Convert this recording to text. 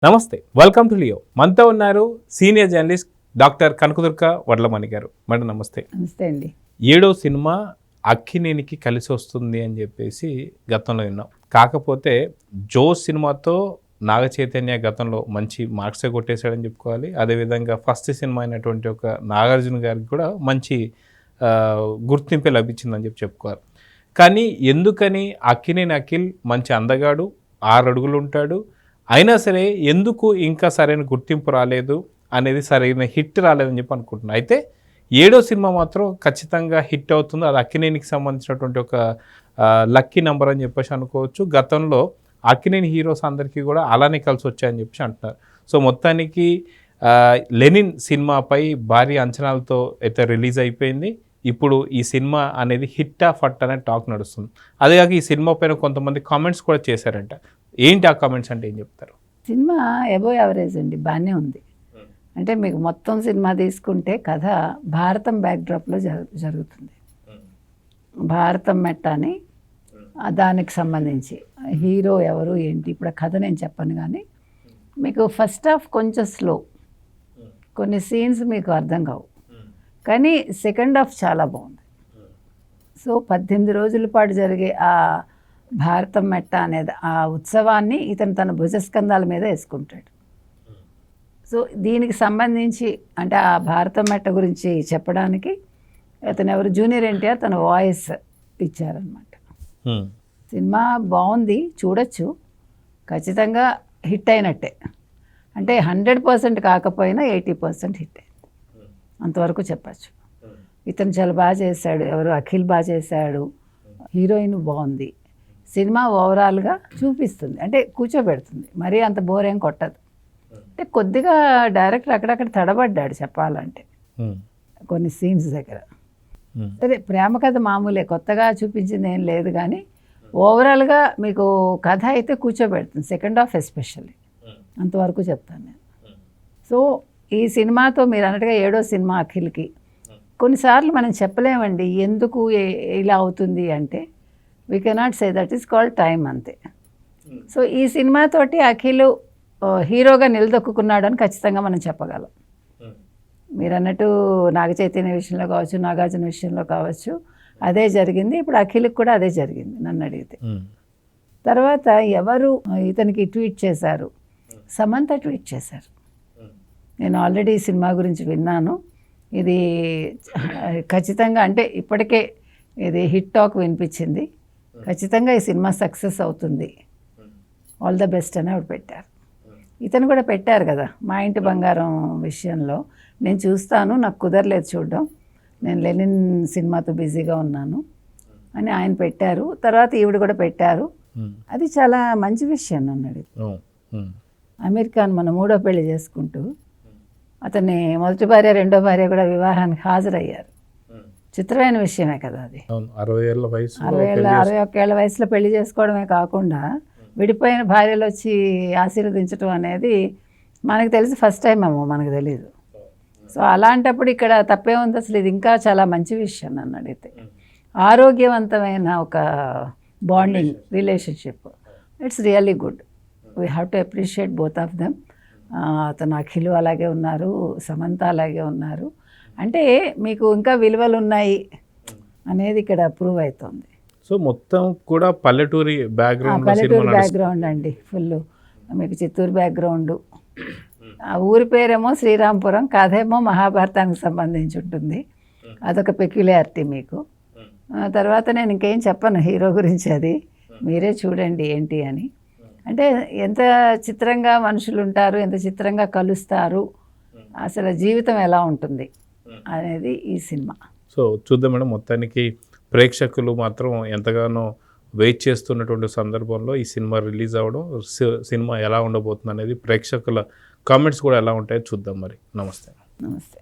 నమస్తే, welcome to Leo. మనతో ఉన్నారు senior journalist doctor Kanakadurga Vadlamani గారు. మేడం నమస్తే. నమస్తే అండి. 7వ సినిమా అక్కినేనికి కలిసి వస్తుంది అని చెప్పేసి గతంలో విన్నాం. కాకపోతే జోస్ సినిమాతో నాగ చైతన్య గతంలో మంచి మార్క్సే కొట్టేశాడని చెప్పుకోవాలి. అదేవిధంగా ఫస్ట్ సినిమా అయినటువంటి ఒక నాగార్జున గారికి కూడా మంచి గుర్తింపే లభించిందని చెప్పుకోవాలి. కానీ ఎందుకని అక్కినేని అఖిల్ మంచి అందగాడు, 6 అడుగులు ఉంటాడు, అయినా సరే ఎందుకు ఇంకా సరైన గుర్తింపు రాలేదు అనేది, సరైన హిట్ రాలేదని చెప్పి అనుకుంటున్నాను. అయితే 7వ సినిమా మాత్రం ఖచ్చితంగా హిట్ అవుతుంది. అది అక్కినేనికి సంబంధించినటువంటి ఒక లక్కీ నెంబర్ అని చెప్పేసి అనుకోవచ్చు. గతంలో అక్కినేని హీరోస్ అందరికీ కూడా అలానే కలిసి వచ్చాయని చెప్పేసి అంటున్నారు. సో మొత్తానికి లెనిన్ సినిమాపై భారీ అంచనాలతో అయితే రిలీజ్ అయిపోయింది. ఇప్పుడు ఈ సినిమా అనేది హిట్ ఆ ఫట్ అనే టాక్ నడుస్తుంది. అదేగాక ఈ సినిమా పైన కొంతమంది కామెంట్స్ కూడా చేశారంట. ఏంటి ఆ కామెంట్స్ అంటే ఏం చెప్తారు? సినిమా ఎబో యావరేజ్ అండి, బాగానే ఉంది. అంటే మీకు మొత్తం సినిమా తీసుకుంటే కథ భారతం బ్యాక్డ్రాప్లో జరుగుతుంది. భారతం మెట్ట అని దానికి సంబంధించి హీరో ఎవరు ఏంటి ఇప్పుడు కథ నేను చెప్పను. కానీ మీకు ఫస్ట్ హాఫ్ కొంచెం స్లో, కొన్ని సీన్స్ మీకు అర్థం కావు. కానీ సెకండ్ హాఫ్ చాలా బాగుంది. సో 18 రోజుల పాటు జరిగే ఆ భారతం మెట్ట అనేది ఆ ఉత్సవాన్ని ఇతను తన భుజస్కంధాల మీద వేసుకుంటాడు. సో దీనికి సంబంధించి అంటే ఆ భారతం మెట్ట గురించి చెప్పడానికి అతను ఎవరు, జూనియర్ ఎన్టీఆర్ తన వాయిస్ ఇచ్చారనమాట. సినిమా బాగుంది, చూడొచ్చు, ఖచ్చితంగా హిట్ అయినట్టే. అంటే 100% కాకపోయినా 80% హిట్ అయింది, అంతవరకు చెప్పచ్చు. ఇతను చాలా బాగా చేశాడు, ఎవరు అఖిల్ బాగా చేశాడు, హీరోయిన్ బాగుంది. సినిమా ఓవరాల్గా చూపిస్తుంది, అంటే కూర్చోబెడుతుంది, మరీ అంత బోర్ ఏం కొట్టదు. అంటే కొద్దిగా డైరెక్టర్ అక్కడక్కడ తడబడ్డాడు చెప్పాలంటే కొన్ని సీన్స్ దగ్గర. అదే ప్రేమ కథ మామూలే, కొత్తగా చూపించింది ఏం లేదు. కానీ ఓవరాల్గా మీకు కథ అయితే కూర్చోబెడుతుంది, సెకండ్ హాఫ్ ఎస్పెషల్లీ, అంతవరకు చెప్తాను నేను. సో ఈ సినిమాతో మీరు అన్నట్టుగా 7వ సినిమా అఖిల్కి కొన్నిసార్లు మనం చెప్పలేమండి ఎందుకు ఇలా అవుతుంది అంటే. We cannot say, that is called time, అంతే. సో ఈ సినిమాతోటి అఖిల్ హీరోగా నిలదొక్కున్నాడు అని ఖచ్చితంగా మనం చెప్పగలం. మీరు అన్నట్టు నాగ చైతన్య విషయంలో కావచ్చు, నాగార్జున విషయంలో కావచ్చు, అదే జరిగింది. ఇప్పుడు అఖిల్కి కూడా అదే జరిగింది నన్ను అడిగితే. తర్వాత ఎవరు ఇతనికి ట్వీట్ చేశారు? సమంత ట్వీట్ చేశారు. నేను ఆల్రెడీ ఈ సినిమా గురించి విన్నాను. ఇది ఖచ్చితంగా అంటే ఇప్పటికే ఇది హిట్ టాక్ వినిపించింది. ఖచ్చితంగా ఈ సినిమా సక్సెస్ అవుతుంది, ఆల్ ద బెస్ట్ అని ఆవిడ పెట్టారు. ఇతను కూడా పెట్టారు కదా, మా ఇంటి బంగారం విషయంలో నేను చూస్తాను, నాకు కుదరలేదు చూడడం, నేను లెనిన్ సినిమాతో బిజీగా ఉన్నాను అని ఆయన పెట్టారు. తర్వాత ఈవిడ కూడా పెట్టారు. అది చాలా మంచి విషయం అన్నాడు. అమెరికాను మన 3వ పెళ్లి చేసుకుంటూ అతన్ని మొదటి భార్య, 2వ భార్య కూడా వివాహానికి హాజరయ్యారు. చిత్రమైన విషయమే కదా అది. 61 ఏళ్ల వయసులో పెళ్లి చేసుకోవడమే కాకుండా విడిపోయిన భార్యలు వచ్చి ఆశీర్వదించడం అనేది మనకు తెలిసి ఫస్ట్ టైం ఏమో, మనకు తెలీదు. సో అలాంటప్పుడు ఇక్కడ తప్పే ఉంది అసలు, ఇది ఇంకా చాలా మంచి విషయం నన్ను అడిగితే. ఆరోగ్యవంతమైన ఒక bonding relationship, it's really good. We have to appreciate both of them. అతను అఖిల్ అలాగే ఉన్నారు, సమంత అలాగే ఉన్నారు. అంటే మీకు ఇంకా విలువలు ఉన్నాయి అనేది ఇక్కడ ప్రూవ్ అవుతుంది. సో మొత్తం కూడా పల్లెటూరి బ్యాక్గ్రౌండ్ అండి, ఫుల్ మీకు చిత్తూరు బ్యాక్గ్రౌండ్. ఆ ఊరి పేరేమో శ్రీరాంపురం, కథేమో మహాభారతానికి సంబంధించి ఉంటుంది. అదొక పెక్యులారిటీ మీకు. తర్వాత నేను ఇంకేం చెప్పను హీరో గురించి, అది మీరే చూడండి ఏంటి అని. అంటే ఎంత చిత్రంగా మనుషులు ఉంటారు, ఎంత చిత్రంగా కలుస్తారు, అసలు జీవితం ఎలా ఉంటుంది అనేది ఈ సినిమా. సో చూద్దాం మేడం, మొత్తానికి ప్రేక్షకులు మాత్రం ఎంతగానో వెయిట్ చేస్తున్నటువంటి సందర్భంలో ఈ సినిమా రిలీజ్ అవ్వడం, సినిమా ఎలా ఉండబోతుంది అనేది, ప్రేక్షకుల కామెంట్స్ కూడా ఎలా ఉంటాయో చూద్దాం మరి. నమస్తే. నమస్తే.